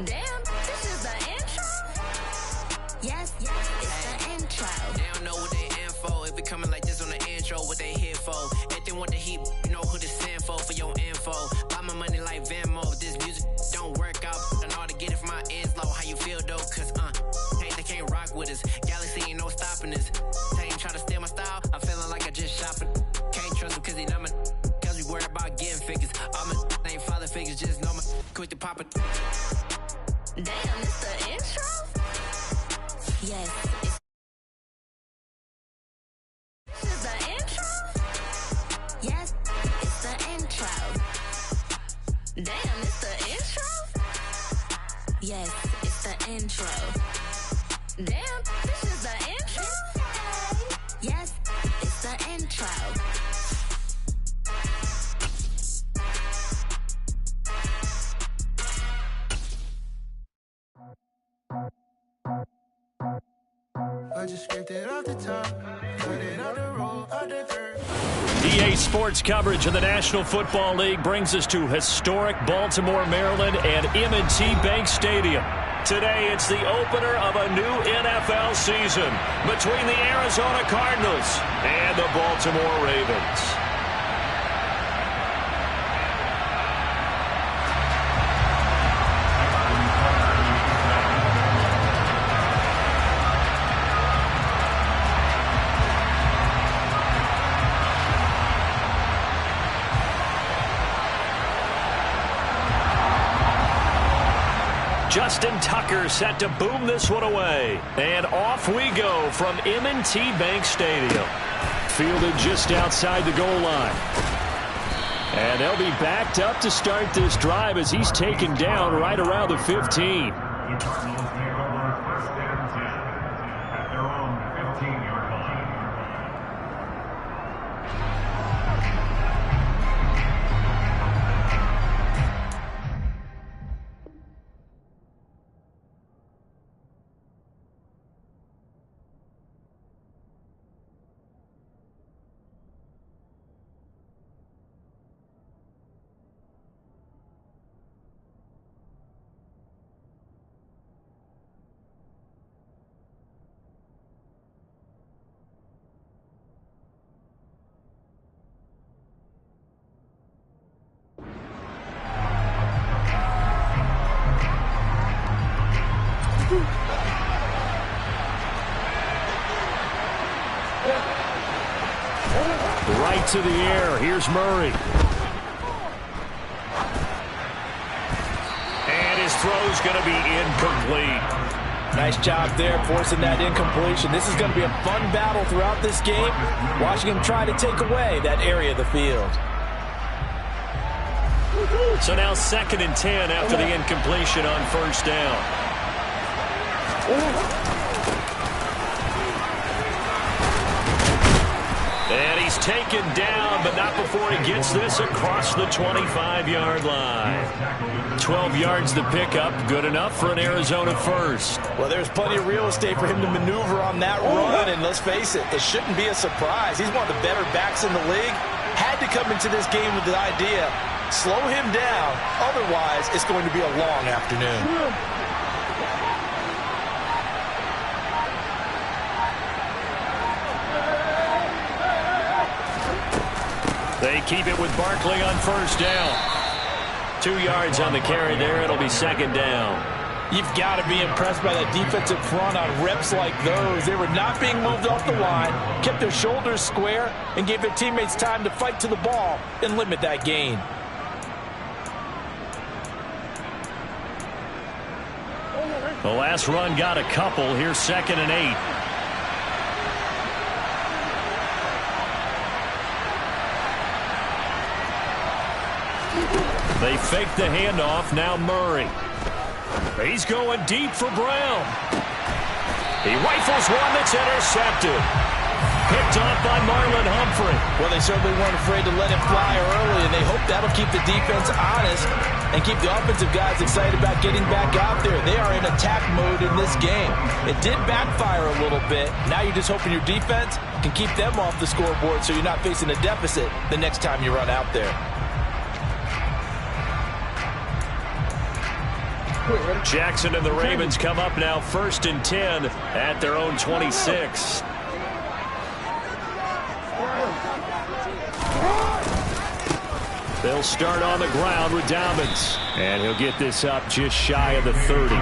Damn, this is the intro? Yes, it's the intro. They don't know what they in for. If it coming like this on the intro, what they here for? If they want the heat, you know who to send for your info. Buy my money like Venmo. This music don't work out. I know how to get it from my ends low. How you feel though? Cause they can't rock with us. Galaxy ain't no stopping us. They ain't try to steal my style. I'm feeling like I just shopping. Can't trust them cause they not my. Cause we worried about getting figures. All my ain't father figures. Just know my quick to pop it. Damn, it's the intro? Yes, it's the intro? Yes, it's the intro. Damn, it's the intro? Yes, it's the intro. Damn, this is the intro? Yes, it's the intro. I just scraped it off the top, put it on the roll, under third. EA Sports coverage of the National Football League brings us to historic Baltimore, Maryland and M&T Bank Stadium. Today, it's the opener of a new NFL season between the Arizona Cardinals and the Baltimore Ravens. Justin Tucker set to boom this one away. And off we go from M&T Bank Stadium. Fielded just outside the goal line. And they'll be backed up to start this drive as he's taken down right around the 15. Right to the air. Here's Murray. And his throw's going to be incomplete. Nice job there forcing that incompletion. This is going to be a fun battle throughout this game. Watching him try to take away that area of the field. So now 2nd and 10 after the incompletion on first down. And he's taken down, but not before he gets this across the 25-yard line. 12 yards to pick up, good enough for an Arizona first. Well, there's plenty of real estate for him to maneuver on that run, and let's face it, it shouldn't be a surprise. He's one of the better backs in the league. Had to come into this game with the idea, slow him down, otherwise it's going to be a long afternoon. They keep it with Barkley on first down. 2 yards on the carry there. It'll be 2nd down. You've got to be impressed by that defensive front on reps like those. They were not being moved off the line, kept their shoulders square, and gave their teammates time to fight to the ball and limit that gain. The last run got a couple. Here's 2nd and 8. They fake the handoff. Now Murray. He's going deep for Brown. He rifles one that's intercepted. Picked off by Marlon Humphrey. Well, they certainly weren't afraid to let him fly early, and they hope that'll keep the defense honest and keep the offensive guys excited about getting back out there. They are in attack mode in this game. It did backfire a little bit. Now you're just hoping your defense can keep them off the scoreboard so you're not facing a deficit the next time you run out there. Jackson and the Ravens come up now 1st and 10 at their own 26. They'll start on the ground with Dobbins. And he'll get this up just shy of the 30.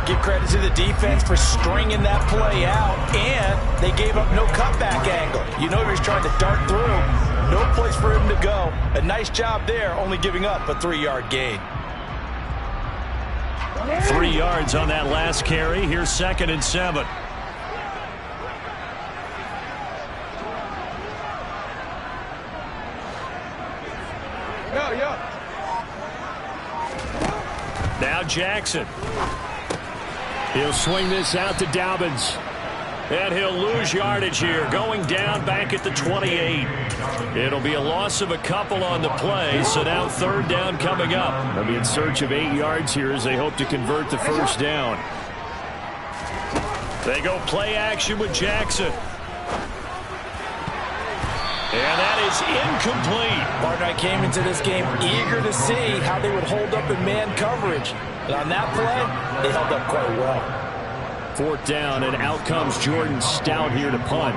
Give credit to the defense for stringing that play out, and they gave up no cutback angle. You know he was trying to dart through. No place for him to go. A nice job there, only giving up a 3-yard gain. 3 yards on that last carry. Here's 2nd and 7. Now Jackson. He'll swing this out to Dobbins. And he'll lose yardage here, going down back at the 28. It'll be a loss of a couple on the play, so now 3rd down coming up. They'll be in search of 8 yards here as they hope to convert the 1st down. They go play action with Jackson. And that is incomplete. Partner came into this game eager to see how they would hold up in man coverage. And on that play, they held up quite well. 4th down, and out comes Jordan Stout here to punt.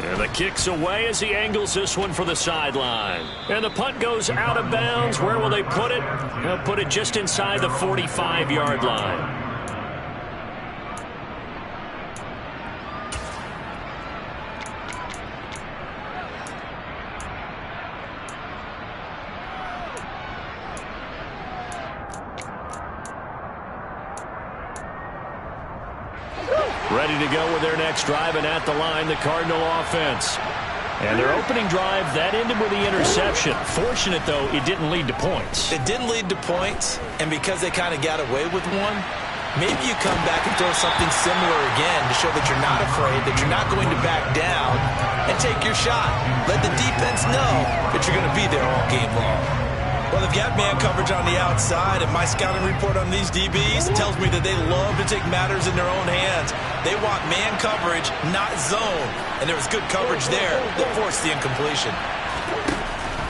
And the kick's away as he angles this one for the sideline. And the punt goes out of bounds. Where will they put it? They'll put it just inside the 45-yard line. Ready to go with their next drive, and at the line, the Cardinal offense. And their opening drive, that ended with the interception. Fortunate, though, it didn't lead to points. It didn't lead to points, and because they kind of got away with one, maybe you come back and throw something similar again to show that you're not afraid, that you're not going to back down, and take your shot. Let the defense know that you're going to be there all game long. Well, they've got man coverage on the outside, and my scouting report on these DBs tells me that they love to take matters in their own hands. They want man coverage, not zone. And there was good coverage there that forced the incompletion.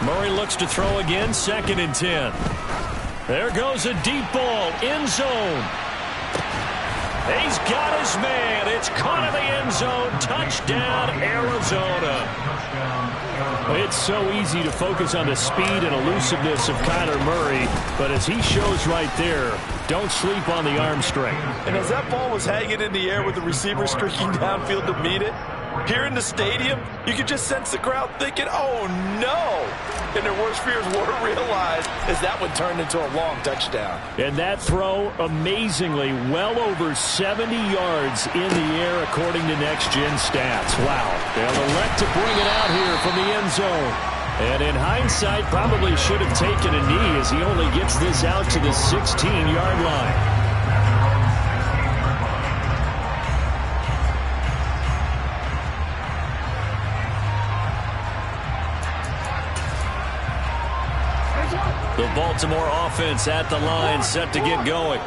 Murray looks to throw again, 2nd and 10. There goes a deep ball, end zone. He's got his man. It's caught in the end zone. Touchdown, Arizona. It's so easy to focus on the speed and elusiveness of Kyler Murray, but as he shows right there, don't sleep on the arm strength. And as that ball was hanging in the air with the receiver streaking downfield to meet it, here in the stadium, you could just sense the crowd thinking, oh no! And their worst fears were realized as that one turned into a long touchdown. And that throw, amazingly, well over 70 yards in the air according to Next Gen Stats. Wow. They'll elect to bring it out here from the end zone. And in hindsight, probably should have taken a knee as he only gets this out to the 16-yard line. The Baltimore offense at the line, set to get going.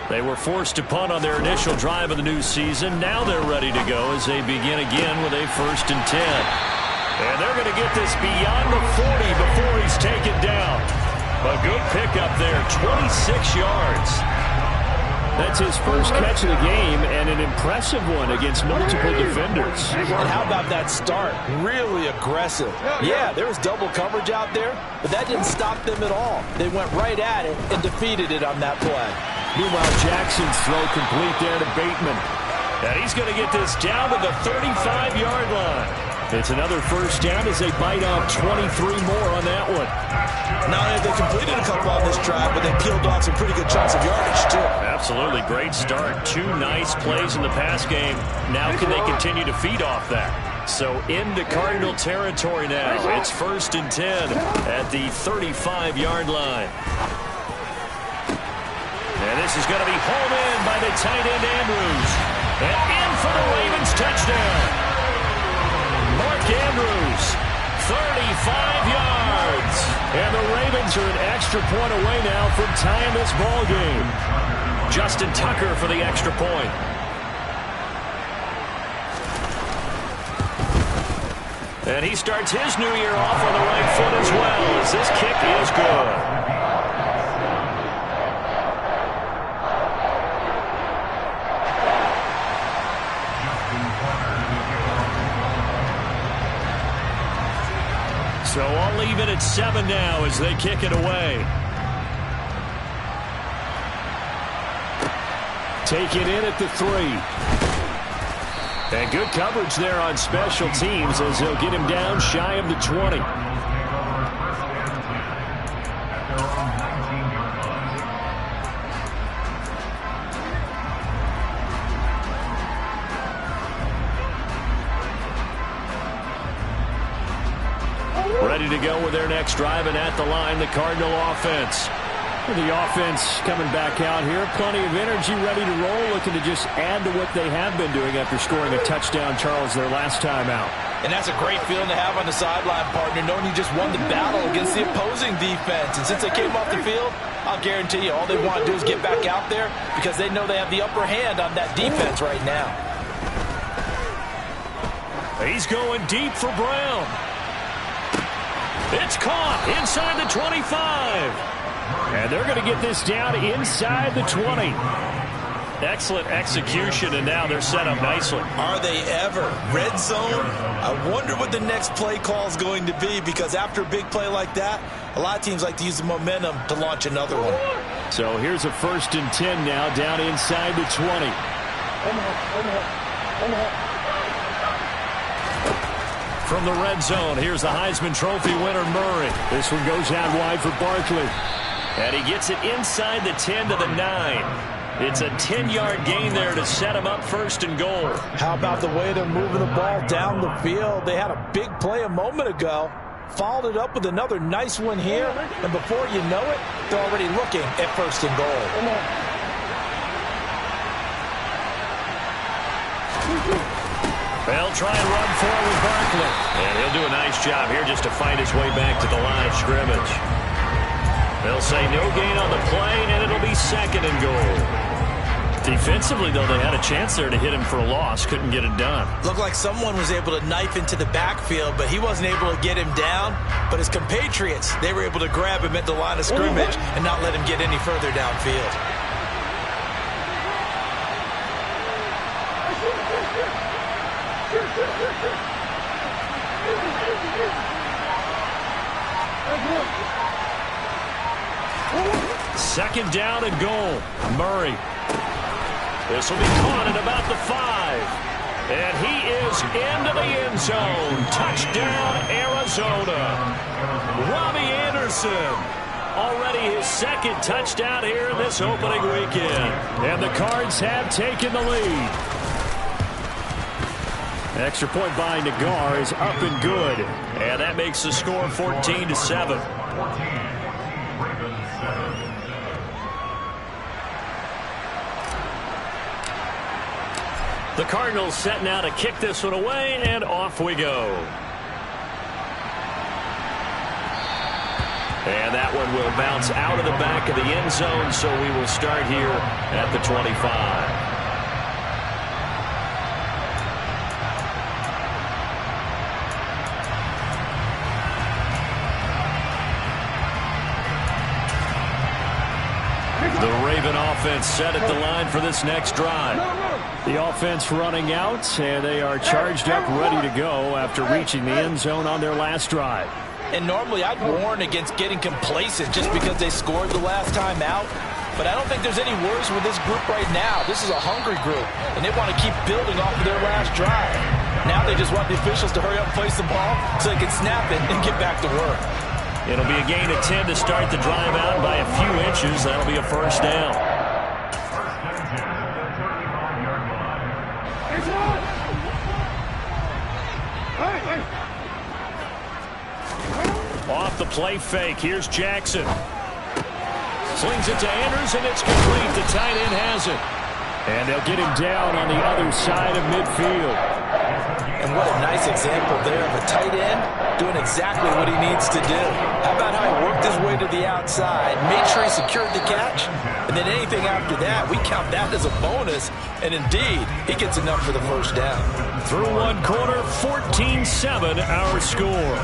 They were forced to punt on their initial drive of the new season. Now they're ready to go as they begin again with a 1st and 10. And they're going to get this beyond the 40 before he's taken down. A good pickup there, 26 yards. That's his first catch of the game, and an impressive one against multiple defenders. And how about that start? Really aggressive. Yeah, there was double coverage out there, but that didn't stop them at all. They went right at it and defeated it on that play. Meanwhile, Jackson's throw complete there to Bateman. And he's going to get this down to the 35-yard line. It's another 1st down as they bite off 23 more on that one. Not only have they completed a couple on this drive, but they peeled off some pretty good chunks of yardage, too. Absolutely. Great start. 2 nice plays in the pass game. Now can they continue to feed off that? So into Cardinal territory now. It's 1st and 10 at the 35-yard line. And this is going to be home in by the tight end Andrews. And in for the Ravens touchdown. Mark Andrews, 35 yards. And the Ravens are an extra point away now from tying this ball game. Justin Tucker for the extra point. And he starts his new year off on the right foot as well, as this kick is good. So I'll leave it at 7 now as they kick it away. Take it in at the 3. And good coverage there on special teams as they'll get him down shy of the 20. Ready to go with their next drive, and at the line, the Cardinal offense. The offense coming back out here. Plenty of energy, ready to roll, looking to just add to what they have been doing after scoring a touchdown, Charles, their last time out. And that's a great feeling to have on the sideline, partner, knowing you just won the battle against the opposing defense. And since they came off the field, I'll guarantee you all they want to do is get back out there because they know they have the upper hand on that defense right now. He's going deep for Brown. It's caught inside the 25. And they're going to get this down inside the 20. Excellent execution, and now they're set up nicely. Are they ever? Red zone? I wonder what the next play call is going to be, because after a big play like that, a lot of teams like to use the momentum to launch another one. So here's a 1st and 10 now, down inside the 20. From the red zone, here's the Heisman Trophy winner, Murray. This one goes out wide for Barkley. And he gets it inside the 10 to the 9. It's a 10-yard gain there to set him up 1st and goal. How about the way they're moving the ball down the field? They had a big play a moment ago. Followed it up with another nice one here. And before you know it, they're already looking at 1st and goal. They'll try and run forward Barkley. And he'll do a nice job here just to find his way back to the line of scrimmage. They'll say no gain on the play, and it'll be 2nd and goal. Defensively, though, they had a chance there to hit him for a loss. Couldn't get it done. Looked like someone was able to knife into the backfield, but he wasn't able to get him down. But his compatriots, they were able to grab him at the line of scrimmage and not let him get any further downfield. Second down and goal. Murray. This will be caught at about the 5. And he is into the end zone. Touchdown, Arizona. Robbie Anderson. Already his 2nd touchdown here in this opening weekend. And the Cards have taken the lead. Extra point by Nagar is up and good. And that makes the score 14-7. The Cardinals set now to kick this one away, and off we go. And that one will bounce out of the back of the end zone, so we will start here at the 25. The Raven offense set at the line for this next drive. The offense running out, and they are charged up, ready to go after reaching the end zone on their last drive. And normally I'd warn against getting complacent just because they scored the last time out. But I don't think there's any worries with this group right now. This is a hungry group, and they want to keep building off of their last drive. Now they just want the officials to hurry up and place the ball so they can snap it and get back to work. It'll be a gain of 10 to start the drive out by a few inches. That'll be a 1st down. Off the play fake. Here's Jackson. Slings it to Anders, and it's complete. The tight end has it. And they'll get him down on the other side of midfield. And what a nice example there of a tight end doing exactly what he needs to do. How about how he worked his way to the outside, made sure he secured the catch, and then anything after that, we count that as a bonus, and indeed, he gets enough for the first down. Through one quarter, 14-7 our score.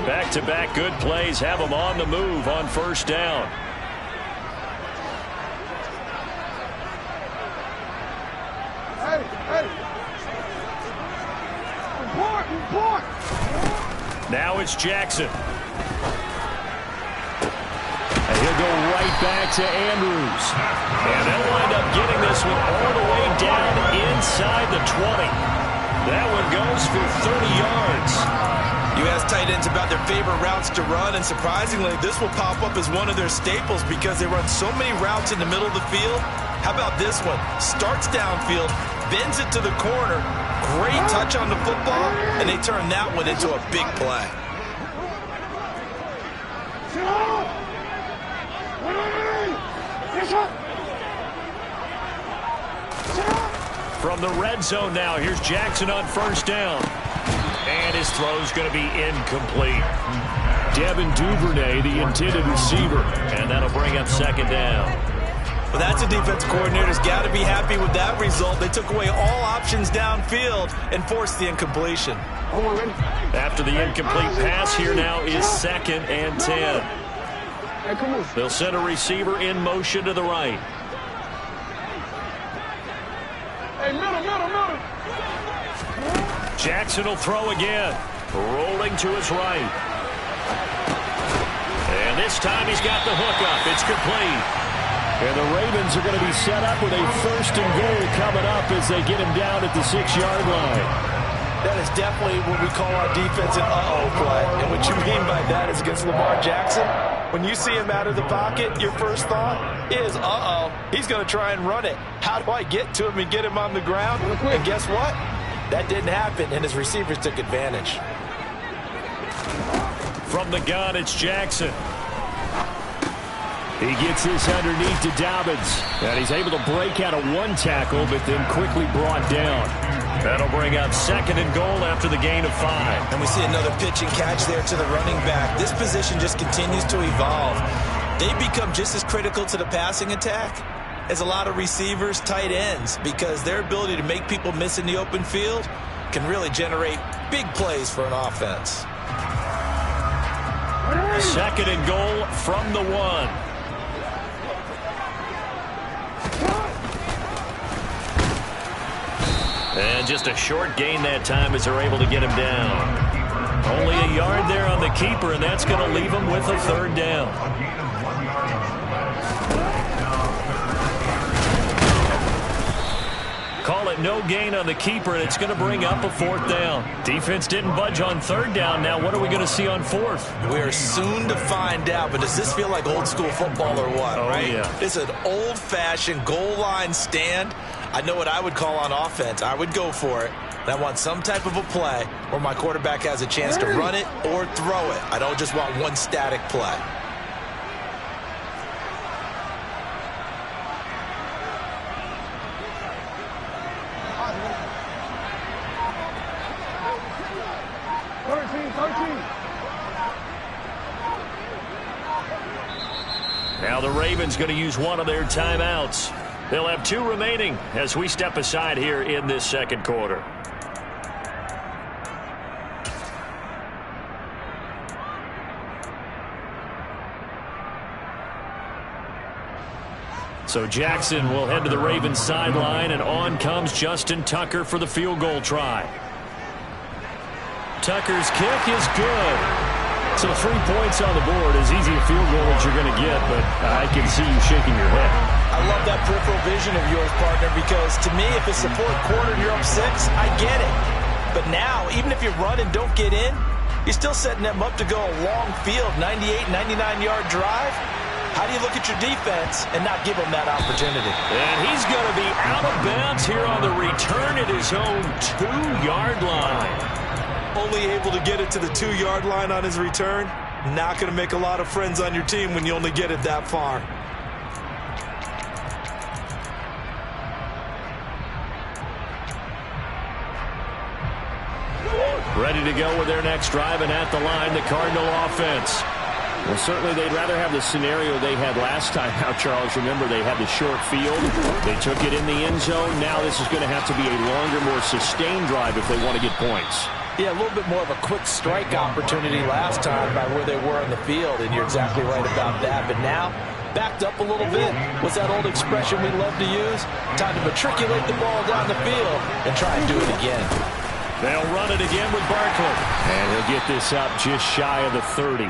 Back-to-back good plays have them on the move on first down. Now it's Jackson. And he'll go right back to Andrews. And they'll wind up getting this one all the way down inside the 20. That one goes for 30 yards. You ask tight ends about their favorite routes to run, and surprisingly, this will pop up as one of their staples because they run so many routes in the middle of the field. How about this one? Starts downfield, bends it to the corner, great touch on the football, and they turn that one into a big play. From the red zone now, here's Jackson on first down. And his throw's going to be incomplete. Devin Duvernay, the intended receiver, and that'll bring up second down. Well, that's a defensive coordinator's got to be happy with that result. They took away all options downfield and forced the incompletion. After the incomplete pass, here now is 2nd and 10. They'll send a receiver in motion to the right. Jackson will throw again, rolling to his right. And this time he's got the hook up. It's complete. And the Ravens are going to be set up with a 1st and goal coming up as they get him down at the 6-yard line. That is definitely what we call our defense an uh-oh play. And what you mean by that is against Lamar Jackson, when you see him out of the pocket, your first thought is, uh-oh, he's going to try and run it. How do I get to him and get him on the ground? And guess what? That didn't happen, and his receivers took advantage. From the gun, it's Jackson. He gets this underneath to Dobbins. And he's able to break out of one tackle, but then quickly brought down. That'll bring up 2nd and goal after the gain of 5. And we see another pitch and catch there to the running back. This position just continues to evolve. They become just as critical to the passing attack as a lot of receivers, tight ends, because their ability to make people miss in the open field can really generate big plays for an offense. 2nd and goal from the 1. And just a short gain that time as they're able to get him down. Only a yard there on the keeper, and that's going to leave him with a 3rd down. Call it no gain on the keeper, and it's going to bring up a 4th down. Defense didn't budge on 3rd down. Now what are we going to see on 4th? We are soon to find out, but does this feel like old school football or what, right? Yeah. It's an old-fashioned goal line stand. I know what I would call on offense. I would go for it. And I want some type of a play where my quarterback has a chance to run it or throw it. I don't just want one static play. Now the Ravens going to use one of their timeouts. They'll have 2 remaining as we step aside here in this 2nd quarter. So Jackson will head to the Ravens sideline, and on comes Justin Tucker for the field goal try. Tucker's kick is good. So 3 points on the board, as easy a field goal as you're going to get, but I can see you shaking your head. I love that peripheral vision of yours, partner, because to me, if it's the 4th quarter and you're up 6, I get it. But now, even if you run and don't get in, you're still setting them up to go a long field, 98, 99-yard drive. How do you look at your defense and not give them that opportunity? And he's going to be out of bounds here on the return at his own 2-yard line. Only able to get it to the 2-yard line on his return. Not going to make a lot of friends on your team when you only get it that far. Ready to go with their next drive, and at the line, the Cardinal offense. Well, certainly they'd rather have the scenario they had last time out, Charles. Remember, they had the short field. They took it in the end zone. Now this is going to have to be a longer, more sustained drive if they want to get points. Yeah, a little bit more of a quick strike opportunity last time by where they were on the field, and you're exactly right about that. But now, backed up a little bit. What's that old expression we love to use? Time to matriculate the ball down the field and try and do it again. They'll run it again with Barkley. And he'll get this up just shy of the 30.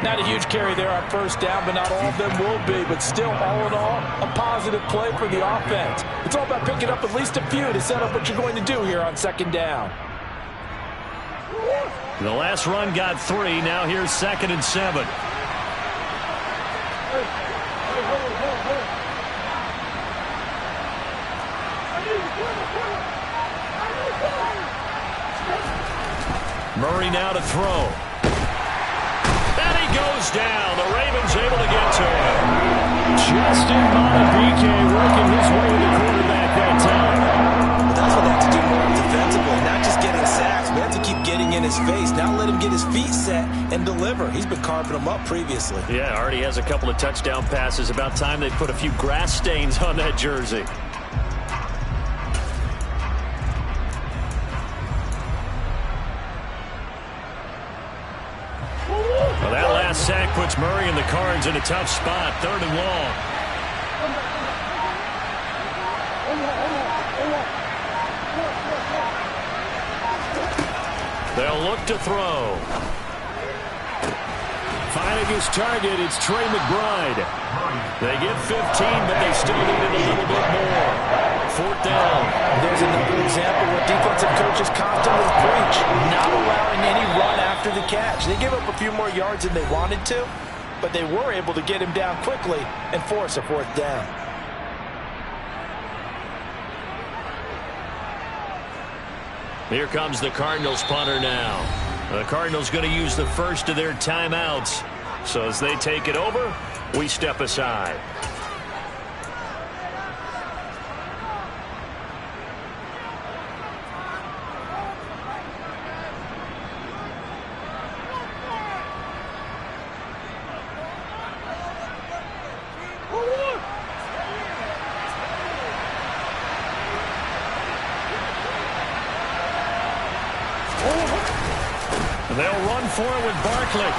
Not a huge carry there on first down, but not all of them will be. But still, all in all, a positive play for the offense. It's all about picking up at least a few to set up what you're going to do here on second down. The last run got 3. Now here's 2nd and 7. Murray now to throw. And he goes down. The Ravens able to get to him. Justin Madubuike working his way to the quarterback that time. Well, that's what they have to do more defensively, not just getting sacks. We have to keep getting in his face, not let him get his feet set and deliver. He's been carving them up previously. Yeah, already has a couple of touchdown passes. About time they put a few grass stains on that jersey. Well, that last sack puts Murray and the Cards in a tough spot. 3rd and long. They'll look to throw. Finding his target, it's Trey McBride. They get 15, but they still need it a little bit more. 4th down. There's another example where defensive coaches constantly preach, not allowing any run after the catch. They give up a few more yards than they wanted to, but they were able to get him down quickly and force a 4th down. Here comes the Cardinals punter now. The Cardinals going to use the first of their timeouts. So as they take it over, we step aside. They'll run for it with Barkley.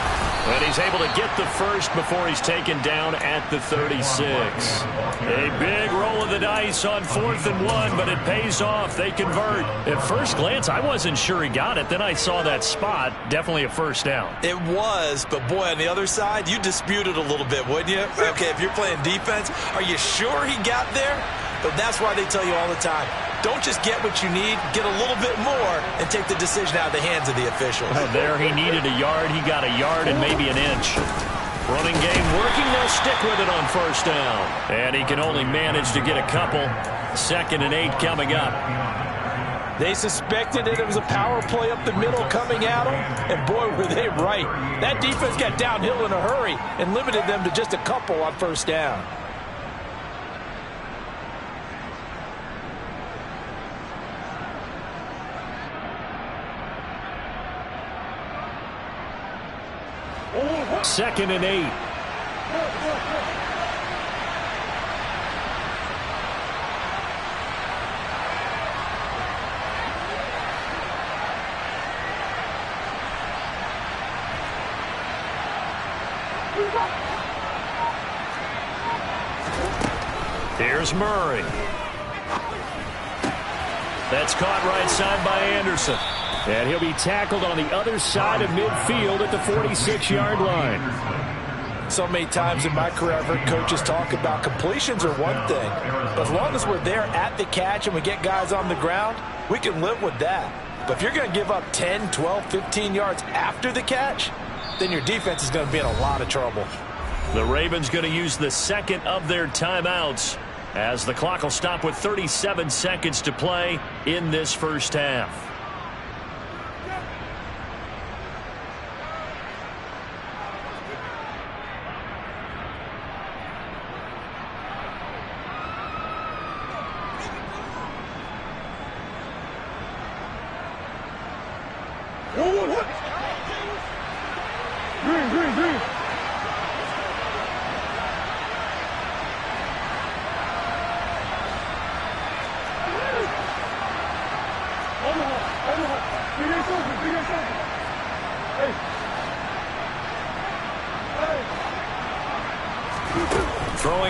And he's able to get the first before he's taken down at the 36. A big roll of the dice on 4th and 1, but it pays off. They convert. At first glance, I wasn't sure he got it. Then I saw that spot. Definitely a first down. It was, but boy, on the other side, you dispute it a little bit, wouldn't you? Okay, if you're playing defense, are you sure he got there? But that's why they tell you all the time, don't just get what you need, get a little bit more, and take the decision out of the hands of the officials. There he needed a yard. He got a yard and maybe an inch. Running game working. They'll stick with it on first down. And he can only manage to get a couple. 2nd and 8 coming up. They suspected it was a power play up the middle coming at them, and boy, were they right. That defense got downhill in a hurry and limited them to just a couple on first down. Second and 8. Here's Murray. That's caught right side by Anderson. And he'll be tackled on the other side of midfield at the 46-yard line. So many times in my career, I've heard coaches talk about completions are one thing. But as long as we're there at the catch and we get guys on the ground, we can live with that. But if you're going to give up 10, 12, 15 yards after the catch, then your defense is going to be in a lot of trouble. The Ravens going to use the second of their timeouts as the clock will stop with 37 seconds to play in this first half.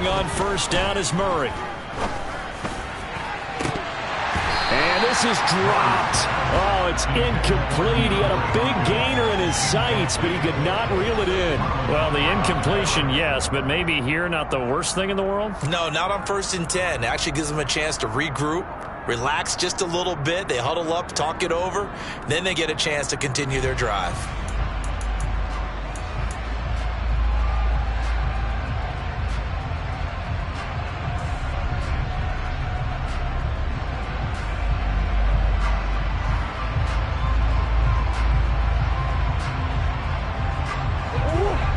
Throwing on first down is Murray. And this is dropped. Oh, it's incomplete. He had a big gainer in his sights, but he could not reel it in. Well, the incompletion, yes, but maybe here not the worst thing in the world? No, not on 1st and 10. It actually gives them a chance to regroup, relax just a little bit. They huddle up, talk it over. Then they get a chance to continue their drive.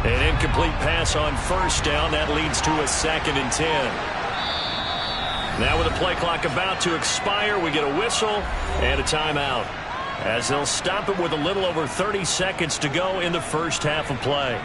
An incomplete pass on first down. That leads to a 2nd and 10. Now with the play clock about to expire, we get a whistle and a timeout, as they'll stop it with a little over 30 seconds to go in the first half of play.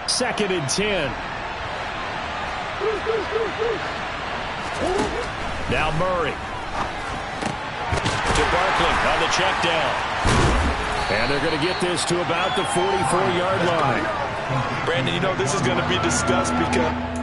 Second and 10. Now Murray. To Barkley on the check down. And they're going to get this to about the 44-yard line. Brandon, you know this is going to be discussed because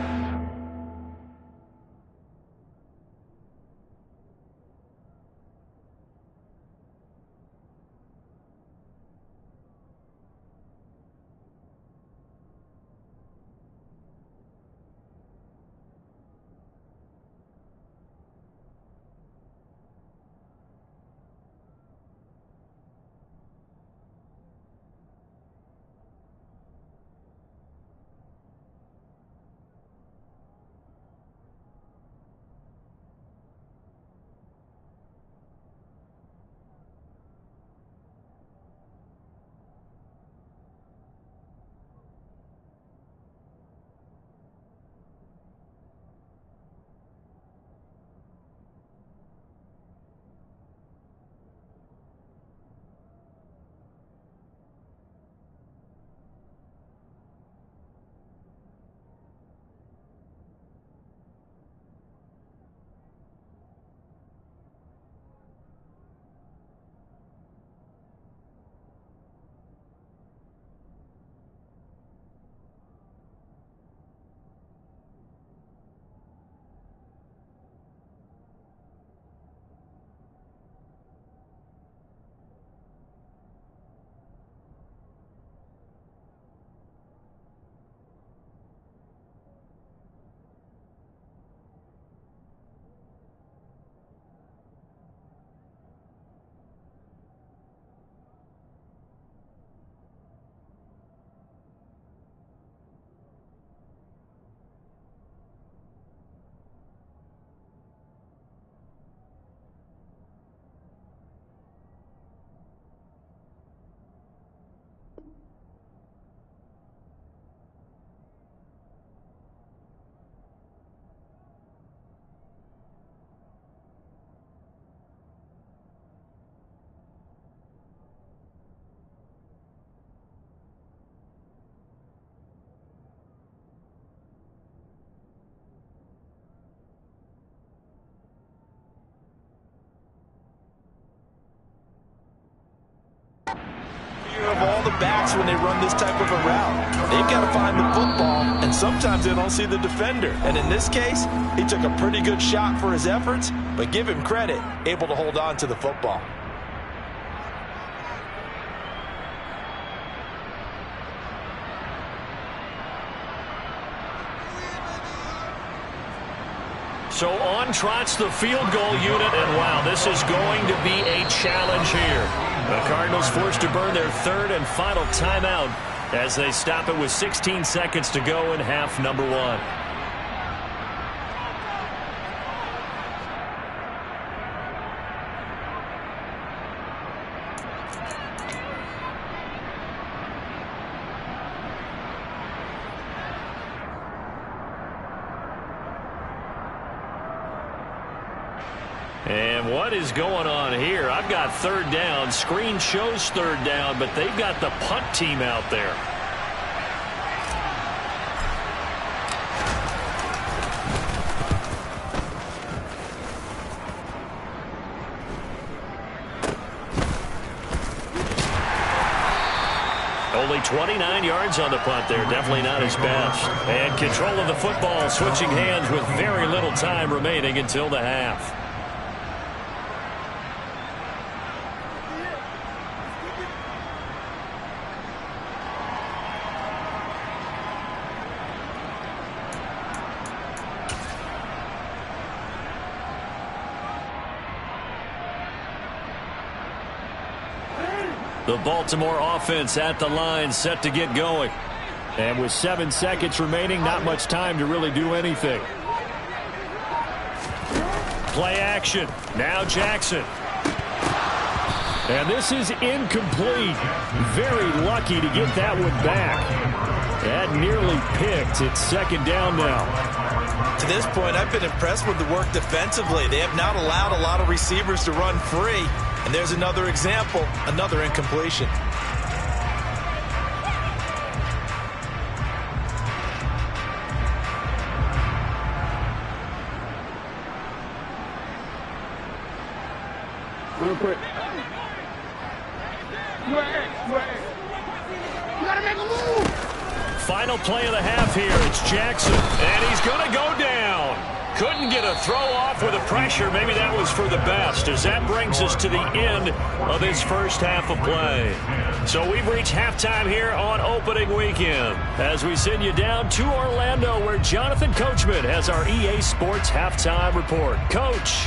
of all the backs when they run this type of a route. They've got to find the football, and sometimes they don't see the defender. And in this case, he took a pretty good shot for his efforts, but give him credit, able to hold on to the football. So on trots the field goal unit, and wow, this is going to be a challenge here. The Cardinals forced to burn their 3rd and final timeout as they stop it with 16 seconds to go in half number 1. And what is going on here? I've got third down. Screen shows third down, but they've got the punt team out there. Only 29 yards on the punt there. Definitely not his best. And control of the football, switching hands with very little time remaining until the half. The Baltimore offense at the line, set to get going. And with 7 seconds remaining, not much time to really do anything. Play action. Now Jackson. And this is incomplete. Very lucky to get that one back. That nearly picked. It's second down now. To this point, I've been impressed with the work defensively. They have not allowed a lot of receivers to run free. And there's another example, another incompletion. Real quick. You gotta make a move. Final play of the half here. It's Jackson. And he's going to go down. Couldn't get a throw off with the pressure. Maybe that was for the best, as that brings us to the end of this first half of play. So we've reached halftime here on opening weekend as we send you down to Orlando, where Jonathan Coachman has our EA Sports halftime report. Coach.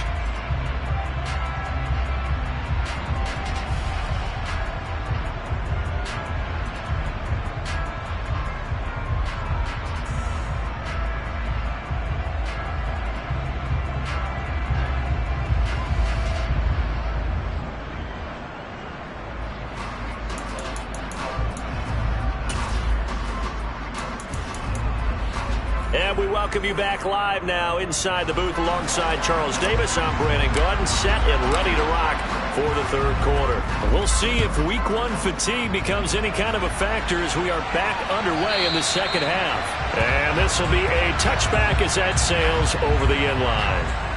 And we welcome you back live now inside the booth alongside Charles Davis. I'm Brandon Gaudin, set and ready to rock for the third quarter. We'll see if week one fatigue becomes any kind of a factor as we are back underway in the second half. And this will be a touchback as that sails over the end line.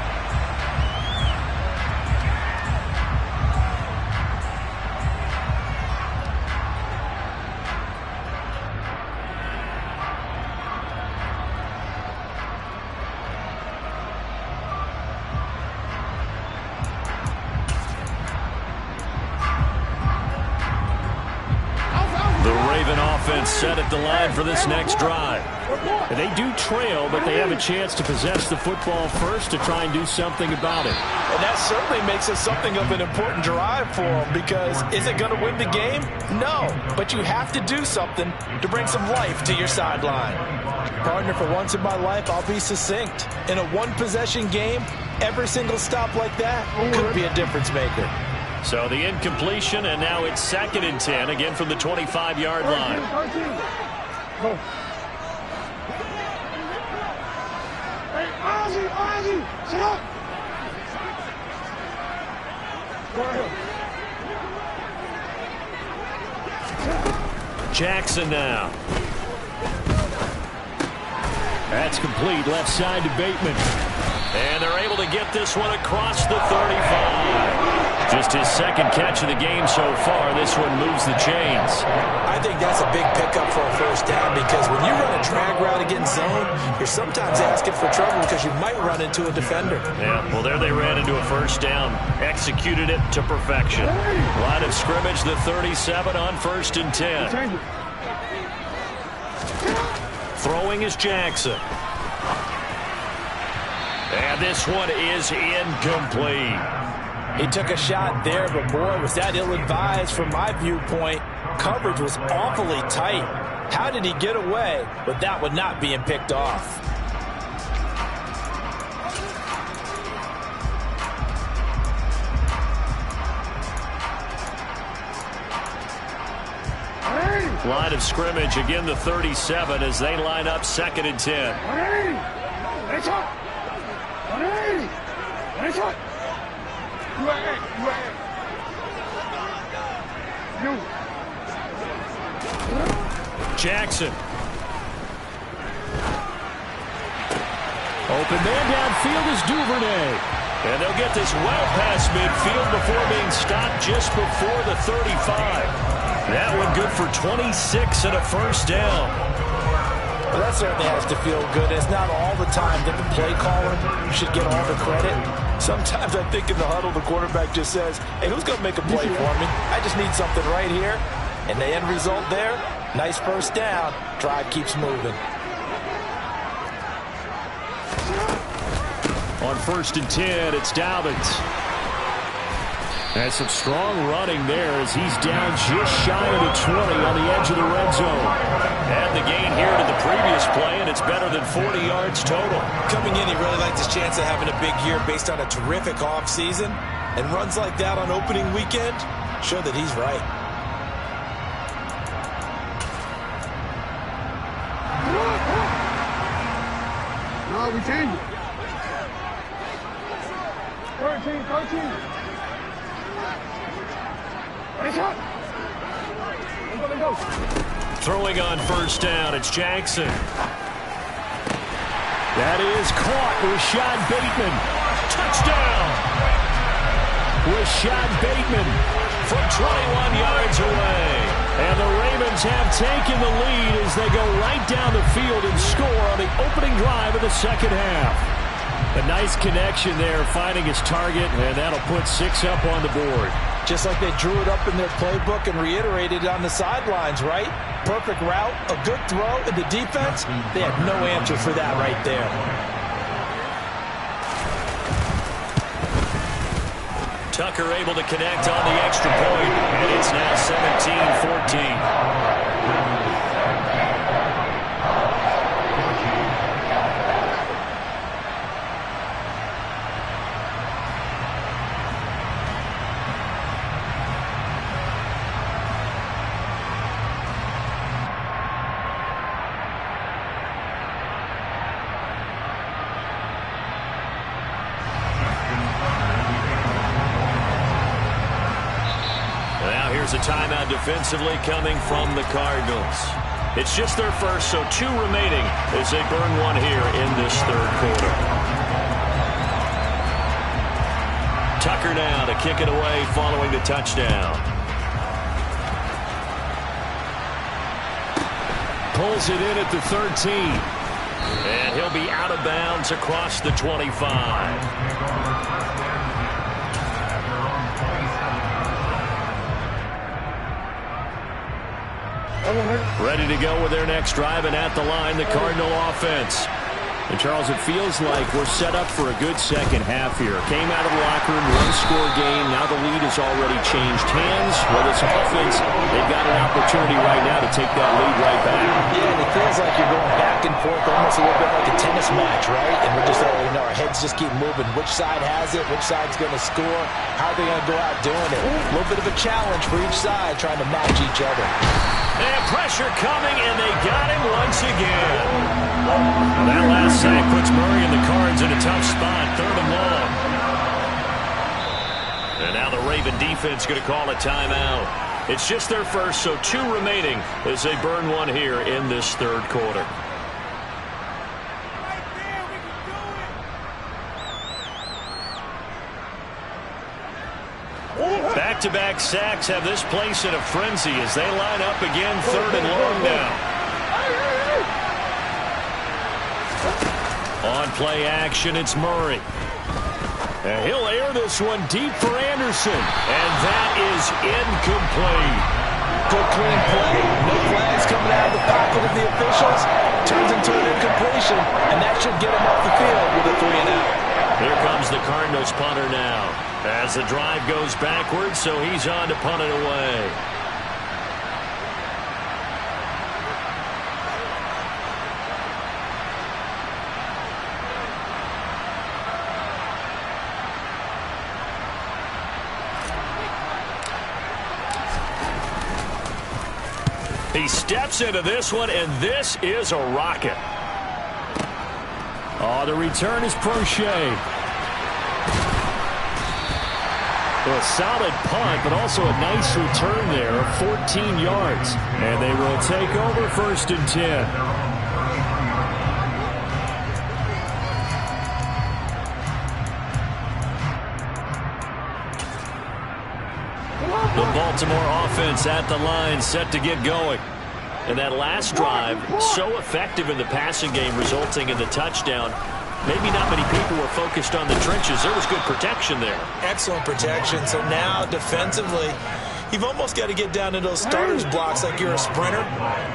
Set at the line for this next drive. And they do trail, but they have a chance to possess the football first to try and do something about it. And that certainly makes it something of an important drive for them, because is it going to win the game? No, but you have to do something to bring some life to your sideline. Partner, for once in my life, I'll be succinct. In a one-possession game, every single stop like that could be a difference maker. So the incompletion, and now it's 2nd and 10, again from the 25-yard line. Hey, Ozzie, sit up. Jackson now. That's complete, left side to Bateman. And they're able to get this one across the 35. Just his second catch of the game so far. This one moves the chains. I think that's a big pickup for a first down, because when you run a drag route against zone, you're sometimes asking for trouble because you might run into a defender. Yeah, well, there they ran into a first down. Executed it to perfection. Line of scrimmage, the 37 on 1st and 10. Throwing is Jackson. And this one is incomplete. He took a shot there, but boy, was that ill-advised from my viewpoint. Coverage was awfully tight. How did he get away with that one not being picked off? Line of scrimmage, again the 37 as they line up 2nd and 10. Jackson. Open man downfield is Duvernay. And they'll get this well past midfield before being stopped just before the 35. That one good for 26 and a first down. Well, that certainly has to feel good. It's not all the time that the play caller should get all the credit. Sometimes I think in the huddle, the quarterback just says, hey, who's going to make a play for me? I just need something right here. And the end result there, nice first down. Drive keeps moving. On 1st and 10, it's Dobbins. That's some strong running there as he's down just shy of the 20 on the edge of the red zone. And the gain here to the previous play, and it's better than 40 yards total. Coming in, he really liked his chance of having a big year based on a terrific offseason. And runs like that on opening weekend show that he's right. No, we change it. 13. Go. Throwing on first down, it's Jackson. That is caught. Rashad Bateman. Touchdown. Rashad Bateman from 21 yards away. And the Ravens have taken the lead as they go right down the field and score on the opening drive of the second half. A nice connection there, finding his target, and that'll put 6 up on the board. Just like they drew it up in their playbook and reiterated it on the sidelines, right? Perfect route, a good throw, and the defense, they had no answer for that right there. Tucker able to connect on the extra point, and it's now 17-14. Here's a timeout defensively coming from the Cardinals. It's just their first, so 2 remaining as they burn one here in this third quarter. Tucker now to kick it away following the touchdown. Pulls it in at the 13. And he'll be out of bounds across the 25. Ready to go with their next drive, and at the line, the Cardinal offense. And, Charles, it feels like we're set up for a good second half here. Came out of the locker room, one-score game. Now the lead has already changed hands. Well, this offense, they've got an opportunity right now to take that lead right back. Yeah, and it feels like you're going back and forth almost a little bit like a tennis match, right? And we're just, our heads just keep moving. Which side has it? Which side's going to score? How are they going to go out doing it? A little bit of a challenge for each side trying to match each other. And pressure coming, and they got him once again. That last sack puts Murray and the Cards in a tough spot, 3rd and long. And now the Raven defense going to call a timeout. It's just their first, so 2 remaining as they burn one here in this third quarter. Back-to-back sacks have this place in a frenzy as they line up again, 3rd and long now. On play action, it's Murray. And he'll air this one deep for Anderson. And that is incomplete. Good clean play. No flags coming out of the pocket of the officials. Turns into an incompletion, and that should get him off the field with a 3 and out. Here comes the Cardinals punter now. As the drive goes backwards, so he's on to punt it away. He steps into this one, and this is a rocket. Oh, the return is Prochet. Well, a solid punt, but also a nice return there of 14 yards. And they will take over 1st and 10. The Baltimore offense at the line, set to get going. And that last drive, so effective in the passing game, resulting in the touchdown. Maybe not many people were focused on the trenches. There was good protection there. Excellent protection. So now, defensively, you've almost got to get down to those starters blocks like you're a sprinter.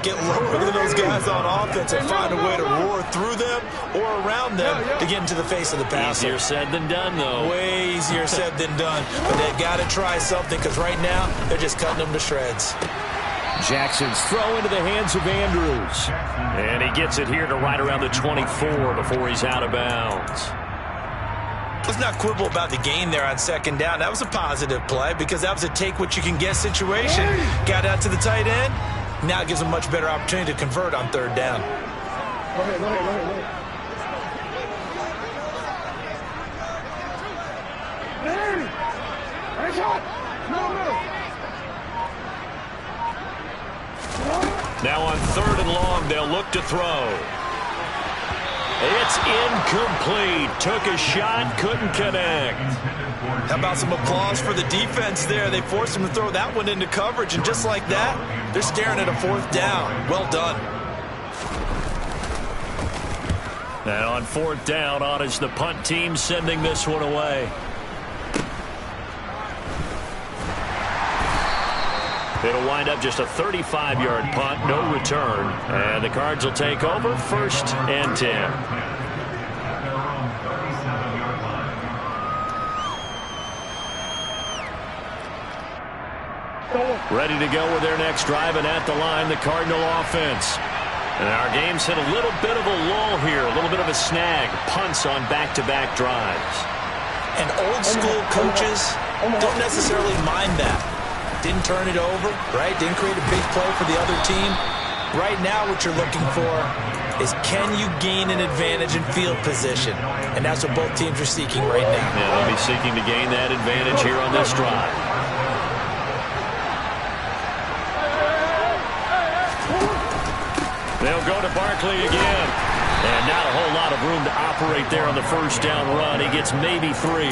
Get lower than those guys on offense and find a way to roar through them or around them to get into the face of the passer. Easier said than done, though. Way easier said than done. But they've got to try something because right now, they're just cutting them to shreds. Jackson's throw into the hands of Andrews. And he gets it here to right around the 24 before he's out of bounds. Let's not quibble about the gain there on 2nd down. That was a positive play because that was a take-what-you-can-get situation. Got out to the tight end. Now it gives them much better opportunity to convert on 3rd down. Go ahead. Nice shot. No. Now on 3rd and long, they'll look to throw. It's incomplete. Took a shot, couldn't connect. How about some applause for the defense there? They forced him to throw that one into coverage, and just like that, they're staring at a 4th down. Well done. And on 4th down, on is the punt team sending this one away. It'll wind up just a 35-yard punt, no return. And the Cards will take over 1st and 10. Ready to go with their next drive, and at the line, the Cardinal offense. And our game's hit a little bit of a lull here, a little bit of a snag. Punts on back-to-back drives. And old-school coaches don't necessarily mind that. Didn't turn it over, right? Didn't create a big play for the other team. Right now what you're looking for is can you gain an advantage in field position? And that's what both teams are seeking right now. Yeah, they'll be seeking to gain that advantage here on this drive. They'll go to Barkley again. And not a whole lot of room to operate there on the 1st down run. He gets maybe 3.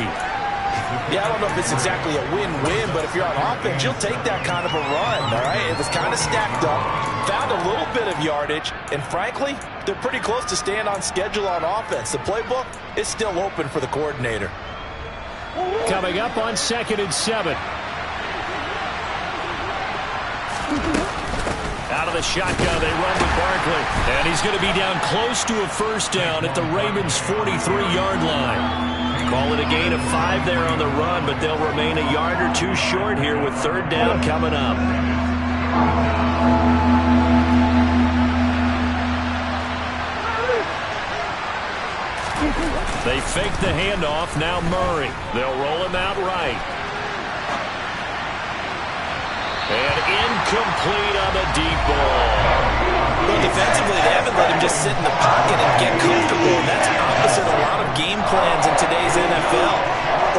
Yeah, I don't know if it's exactly a win-win, but if you're on offense, you'll take that kind of a run, all right? It was kind of stacked up, found a little bit of yardage, and frankly, they're pretty close to staying on schedule on offense. The playbook is still open for the coordinator. Coming up on 2nd and 7. Out of the shotgun, they run with Barkley. And he's going to be down close to a 1st down at the Ravens' 43-yard line. Call it a gain of 5 there on the run, but they'll remain a yard or 2 short here with 3rd down coming up. They fake the handoff. Now Murray. They'll roll him out right. And incomplete on the deep ball. Well, defensively, they haven't let him just sit in the pocket and get comfortable. That's opposite a lot of game plans in today's NFL.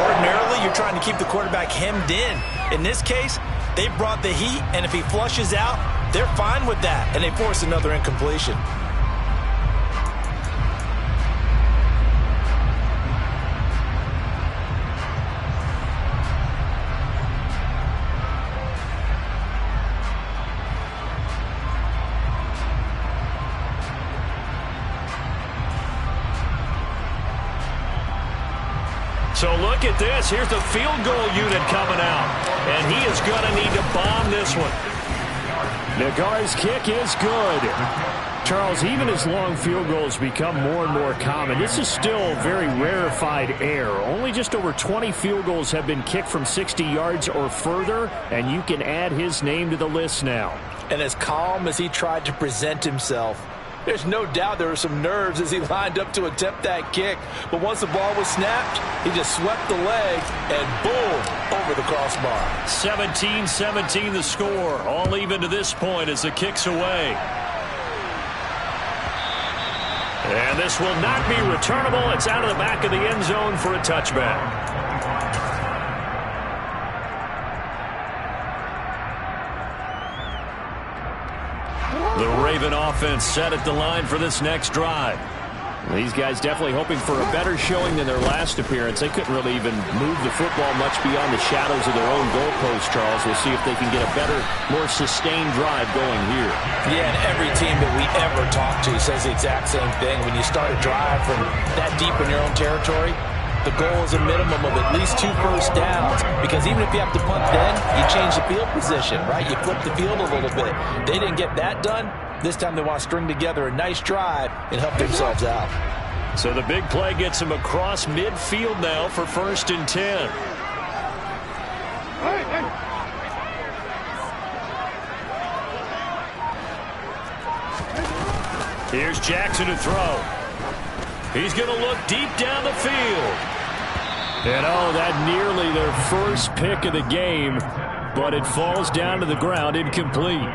Ordinarily, you're trying to keep the quarterback hemmed in. In this case, they brought the heat, and if he flushes out, they're fine with that, and they force another incompletion. So look at this. Here's the field goal unit coming out. And he is going to need to bomb this one. Nagar's kick is good. Charles, even as long field goals become more and more common, this is still very rarefied air. Only just over 20 field goals have been kicked from 60 yards or further, and you can add his name to the list now. And as calm as he tried to present himself, there's no doubt there were some nerves as he lined up to attempt that kick. But once the ball was snapped, he just swept the leg and boom, over the crossbar. 17-17 the score. All even to this point as the kick's away. And this will not be returnable. It's out of the back of the end zone for a touchback. Raven offense set at the line for this next drive. These guys definitely hoping for a better showing than their last appearance. They couldn't really even move the football much beyond the shadows of their own goalpost, Charles. We'll see if they can get a better, more sustained drive going here. Yeah, and every team that we ever talk to says the exact same thing. When you start a drive from that deep in your own territory, the goal is a minimum of at least 2 first downs, because even if you have to punt then, you change the field position, right? You flip the field a little bit. They didn't get that done. This time they want to string together a nice drive and help themselves out. So the big play gets him across midfield now for 1st and 10. Here's Jackson to throw. He's going to look deep down the field. And oh, that nearly their first pick of the game, but it falls down to the ground incomplete.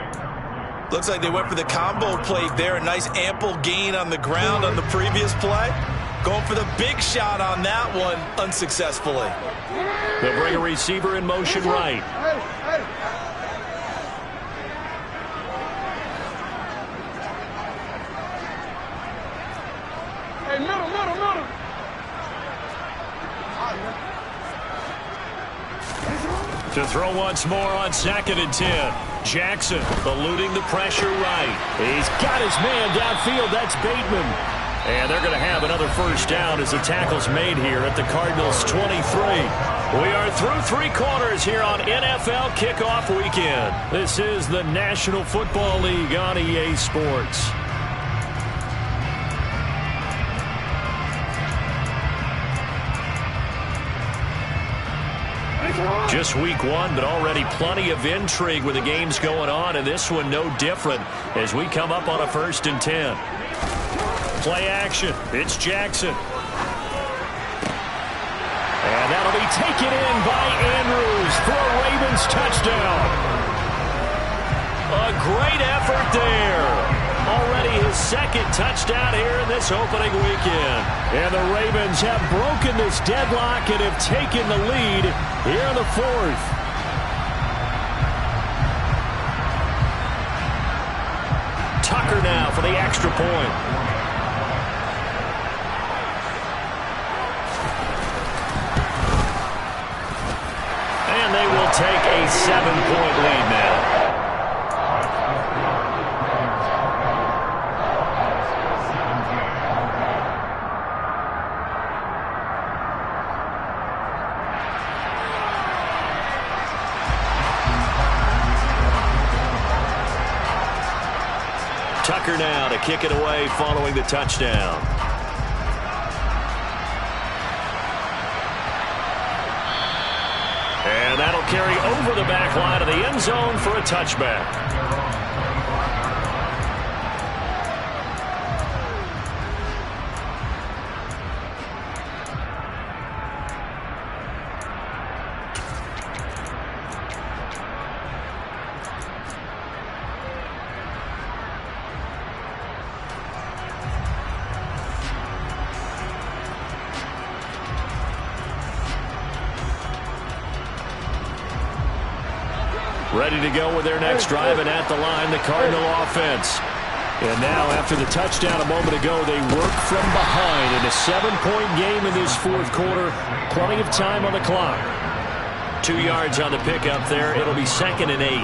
Looks like they went for the combo plate there. A nice ample gain on the ground on the previous play. Going for the big shot on that one unsuccessfully. They'll bring a receiver in motion right. Hey, middle. To throw once more on 2nd and 10. Jackson eluding the pressure right. He's got his man downfield. That's Bateman. And they're going to have another first down as the tackle's made here at the Cardinals' 23. We are through 3 quarters here on NFL Kickoff Weekend. This is the National Football League on EA Sports. Just week 1, but already plenty of intrigue with the games going on, and this one no different as we come up on a 1st and 10. Play action. It's Jackson. And that'll be taken in by Andrews for a Ravens touchdown. A great effort there. Already his 2nd touchdown here in this opening weekend. And the Ravens have broken this deadlock and have taken the lead here in the 4th. Tucker now for the extra point. And they will take a 7-point lead now. Tucker now to kick it away following the touchdown. And that'll carry over the back line of the end zone for a touchback. Ready to go with their next drive, and at the line, the Cardinal offense. And now, after the touchdown a moment ago, they work from behind in a 7-point game in this 4th quarter. Plenty of time on the clock. 2 yards on the pickup there. It'll be 2nd and 8.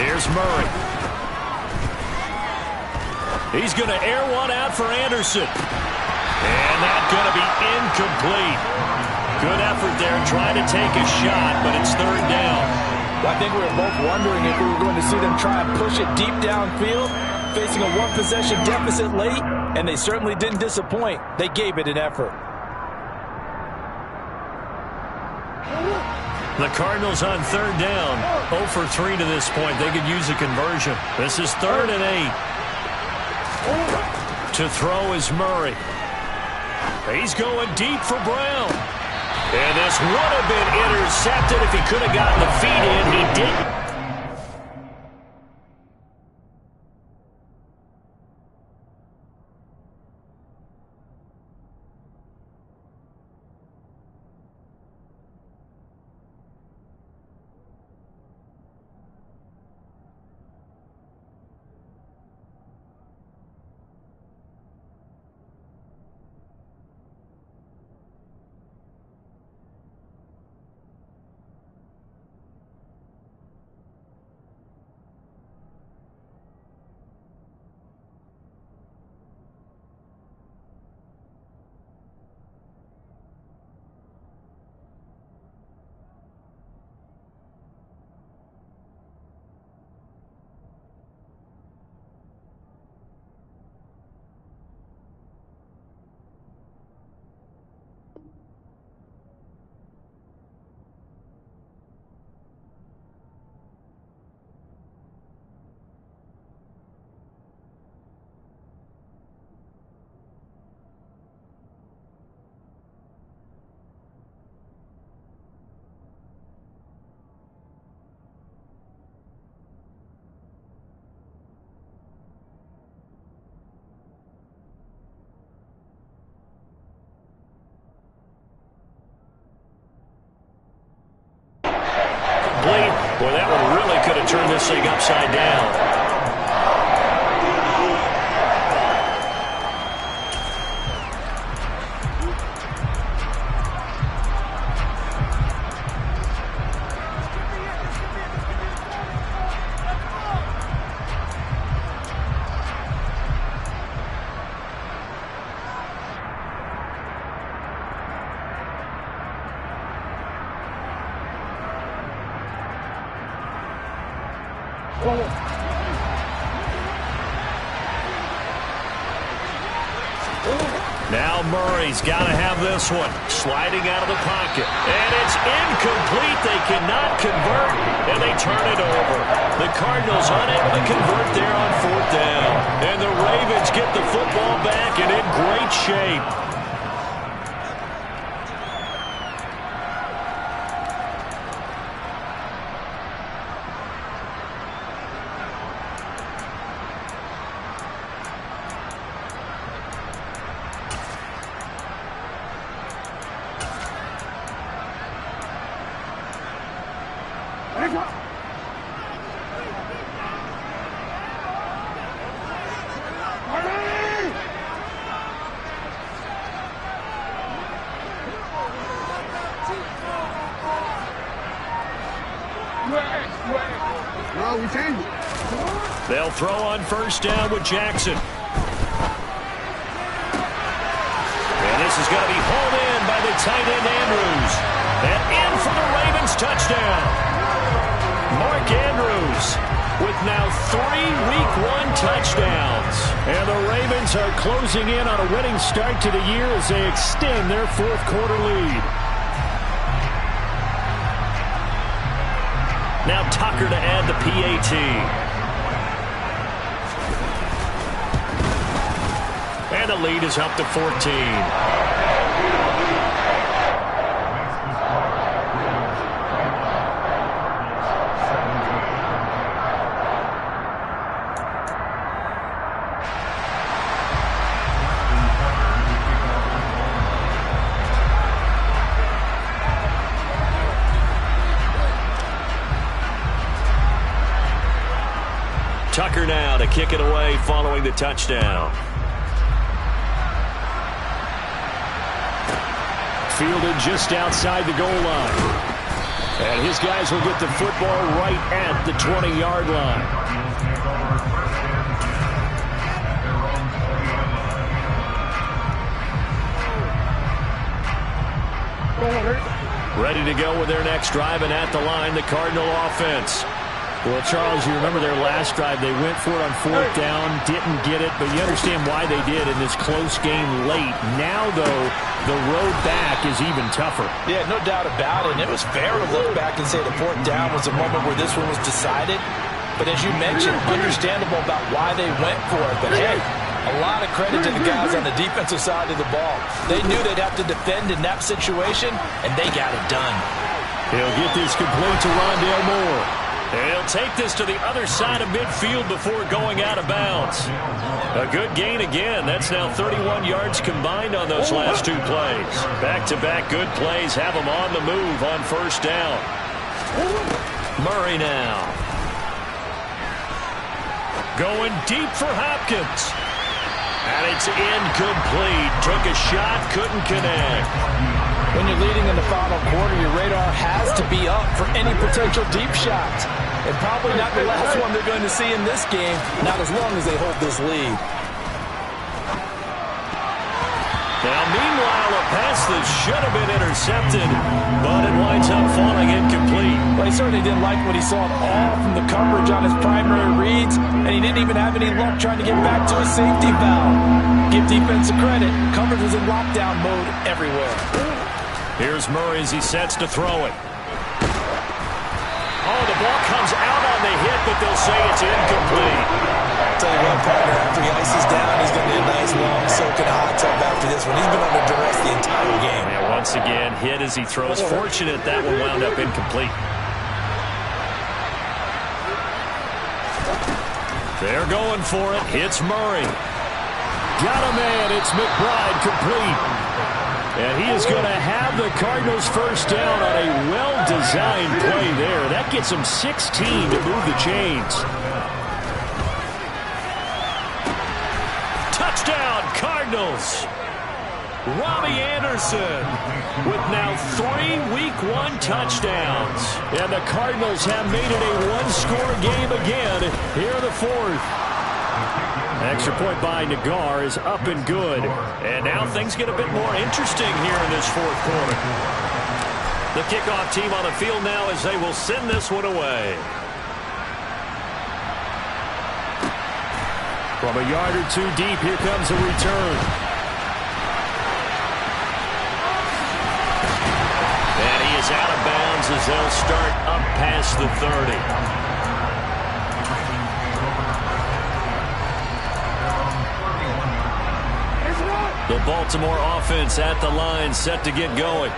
Here's Murray. He's going to air one out for Anderson. And that's going to be incomplete. Good effort there trying to take a shot, but it's 3rd down. I think we were both wondering if we were going to see them try and push it deep downfield, facing a 1-possession deficit late, and they certainly didn't disappoint. They gave it an effort. The Cardinals on 3rd down, 0 for 3 to this point. They could use a conversion. This is 3rd and 8. To throw is Murray. He's going deep for Brown. And this would have been intercepted if he could have gotten the feet in. He didn't. Well, that one really could have turned this thing upside down. Now Murray's got to have this one. Sliding out of the pocket. And it's incomplete. They cannot convert, and they turn it over. The Cardinals unable to convert there on 4th down. And the Ravens get the football back and in great shape. They'll throw on 1st down with Jackson. And this is going to be hauled in by the tight end Andrews. And in for the Ravens touchdown. Mark Andrews with now 3 Week 1 touchdowns. And the Ravens are closing in on a winning start to the year as they extend their 4th quarter lead. Now Tucker to add the PAT. And the lead is up to 14. Tucker now to kick it away following the touchdown. Fielded just outside the goal line. And his guys will get the football right at the 20-yard line. Ready to go with their next drive, and at the line, the Cardinal offense. Well, Charles, you remember their last drive. They went for it on 4th down, didn't get it, but you understand why they did in this close game late. Now, though, the road back is even tougher. Yeah, no doubt about it. And it was fair to look back and say the 4th down was a moment where this one was decided. But as you mentioned, understandable about why they went for it. But, hey, a lot of credit to the guys on the defensive side of the ball. They knew they'd have to defend in that situation, and they got it done. He'll get this complete to Rondale Moore. He'll take this to the other side of midfield before going out of bounds. A good gain again. That's now 31 yards combined on those last 2 plays. Back-to-back good plays have them on the move on 1st down. Murray now. Going deep for Hopkins. And it's incomplete. Took a shot, couldn't connect. When you're leading in the final quarter, your radar has to be up for any potential deep shot. And probably not the last one they're going to see in this game, not as long as they hold this lead. Now, meanwhile, a pass that should have been intercepted, but it winds up falling incomplete. Well, he certainly didn't like what he saw at all from the coverage on his primary reads, and he didn't even have any luck trying to get back to his safety valve. Give defense credit. Coverage was in lockdown mode everywhere. Here's Murray as he sets to throw it. Oh, the ball comes out on the hit, but they'll say it's incomplete. I'll tell you what, partner, after he ices down, he's going to need a nice, long, soaking hot tub after this one. He's been under duress the entire game. And once again, hit as he throws. Fortunate that one wound up incomplete. They're going for it. Hits Murray. Got a man. It's McBride complete. And he is going to have the Cardinals first down on a well-designed play there. That gets him 16 to move the chains. Touchdown, Cardinals. Robbie Anderson with now 3 Week 1 touchdowns. And the Cardinals have made it a one-score game again here in the fourth. Extra point by Nagar is up and good. And now things get a bit more interesting here in this fourth quarter. The kickoff team on the field now as they will send this one away. From a yard or two deep, here comes a return. And he is out of bounds as they'll start up past the 30. The Baltimore offense at the line, set to get going.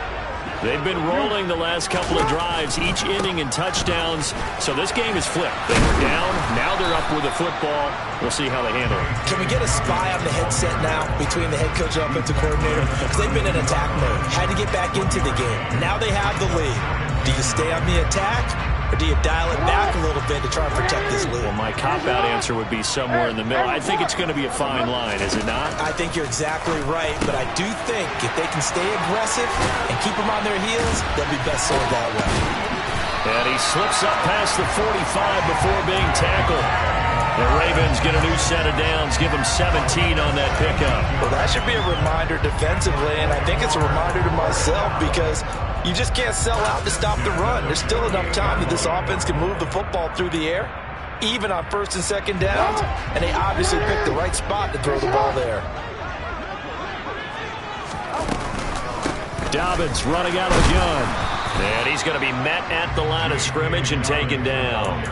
They've been rolling the last couple of drives, each inning in touchdowns. So this game is flipped. They were down, now they're up with the football. We'll see how they handle it. Can we get a spy on the headset now between the head coach and offensive coordinator? Because they've been in attack mode. Had to get back into the game. Now they have the lead. Do you stay on the attack? Or do you dial it back a little bit to try and protect this lead? Well, my cop-out answer would be somewhere in the middle. I think it's going to be a fine line, is it not? I think you're exactly right, but I do think if they can stay aggressive and keep them on their heels, they'll be best served that way. And he slips up past the 45 before being tackled. The Ravens get a new set of downs, give them 17 on that pickup. Well, that should be a reminder defensively, and I think it's a reminder to myself because you just can't sell out to stop the run. There's still enough time that this offense can move the football through the air, even on first and second downs, and they obviously picked the right spot to throw the ball there. Dobbins running out of the gun. And he's going to be met at the line of scrimmage and taken down.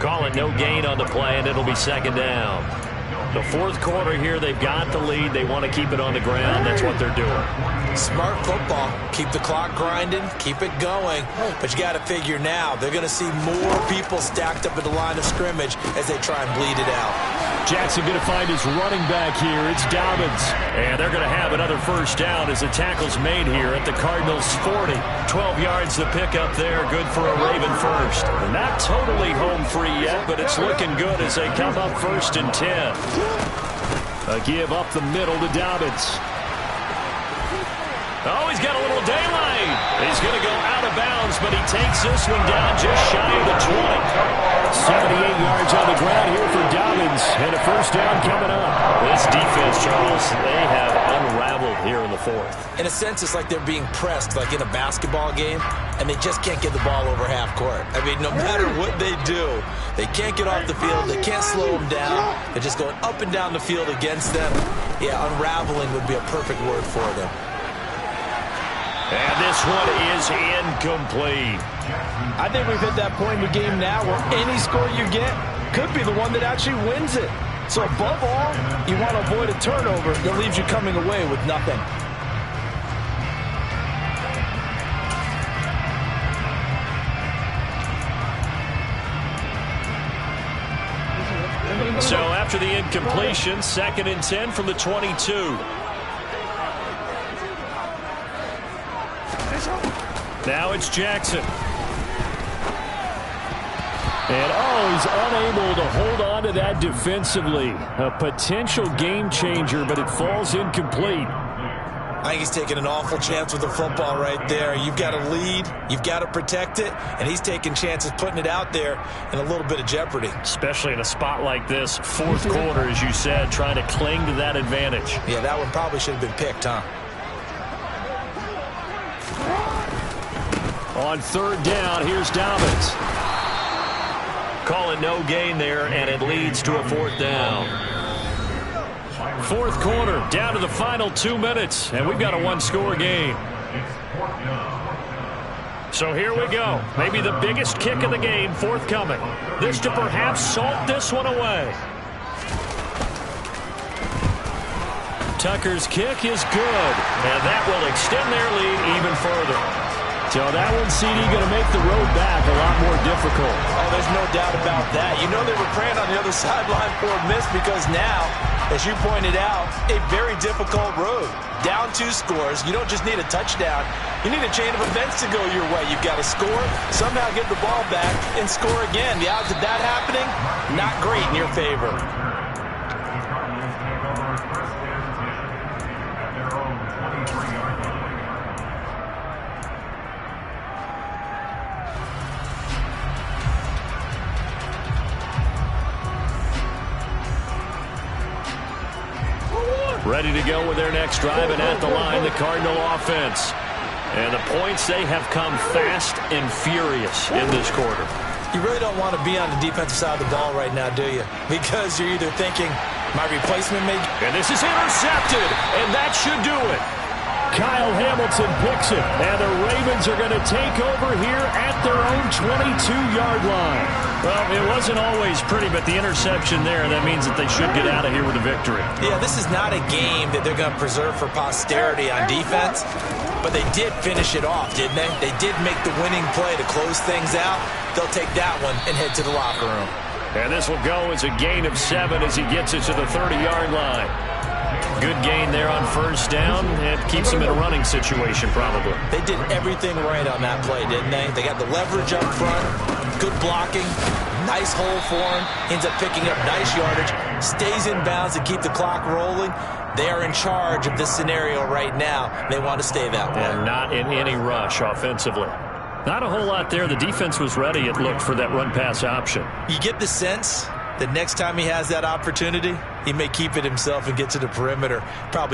Call it no gain on the play, and it'll be second down. The fourth quarter here, they've got the lead. They want to keep it on the ground. That's what they're doing. Smart football. Keep the clock grinding. Keep it going. But you got to figure now, they're going to see more people stacked up at the line of scrimmage as they try and bleed it out. Jackson going to find his running back here. It's Dobbins. And they're going to have another first down as the tackle's made here at the Cardinals' 40. 12 yards to pick up there. Good for a Raven first. Not totally home free yet, but it's looking good as they come up first and 10. A give up the middle to Dobbins. Oh, he's got a little daylight. He's going to go out of bounds, but he takes this one down just shy of the 20. 78 yards on the ground here for Dobbins, and a first down coming up. This defense, Charles, they have unraveled here in the fourth. In a sense, it's like they're being pressed, like in a basketball game, and they just can't get the ball over half court. I mean, no matter what they do, they can't get off the field. They can't slow them down. They're just going up and down the field against them. Yeah, unraveling would be a perfect word for them. And this one is incomplete. I think we've hit that point in the game now where any score you get could be the one that actually wins it. So above all, you want to avoid a turnover that leaves you coming away with nothing. So after the incompletion, 2nd and 10 from the 22. Now it's Jackson. And, he's unable to hold on to that defensively. A potential game changer, but it falls incomplete. I think he's taking an awful chance with the football right there. You've got to lead, you've got to protect it, and he's taking chances putting it out there in a little bit of jeopardy. Especially in a spot like this, fourth quarter, as you said, trying to cling to that advantage. Yeah, that one probably should have been picked, huh? On third down, here's Dobbins. Call it no gain there, and it leads to a fourth down. Fourth quarter, down to the final 2 minutes, and we've got a one-score game. So here we go. Maybe the biggest kick of the game forthcoming. This to perhaps salt this one away. Tucker's kick is good, and that will extend their lead even further. So that one, CD, going to make the road back a lot more difficult. Oh, there's no doubt about that. You know they were praying on the other sideline for a miss because now as you pointed out, a very difficult road. Down 2 scores. You don't just need a touchdown. You need a chain of events to go your way. You've got to score, somehow get the ball back, and score again. The odds of that happening, not great in your favor. Ready to go with their next drive, and at the line, the Cardinal offense. And the points, they have come fast and furious in this quarter. You really don't want to be on the defensive side of the ball right now, do you? Because you're either thinking, my replacement may... And this is intercepted, and that should do it. Kyle Hamilton picks it, and the Ravens are going to take over here at their own 22-yard line. Well, it wasn't always pretty, but the interception there, that means that they should get out of here with a victory. Yeah, this is not a game that they're going to preserve for posterity on defense, but they did finish it off, didn't they? They did make the winning play to close things out. They'll take that one and head to the locker room. And this will go as a gain of 7 as he gets it to the 30-yard line. Good gain there on first down. It keeps them in a running situation, probably. They did everything right on that play, didn't they? They got the leverage up front, good blocking, nice hole for him, ends up picking up nice yardage, stays in bounds to keep the clock rolling. They are in charge of this scenario right now. They want to stay that way. And not in any rush offensively. Not a whole lot there. The defense was ready, it looked, for that run-pass option. You get the sense that next time he has that opportunity, he may keep it himself and get to the perimeter. Probably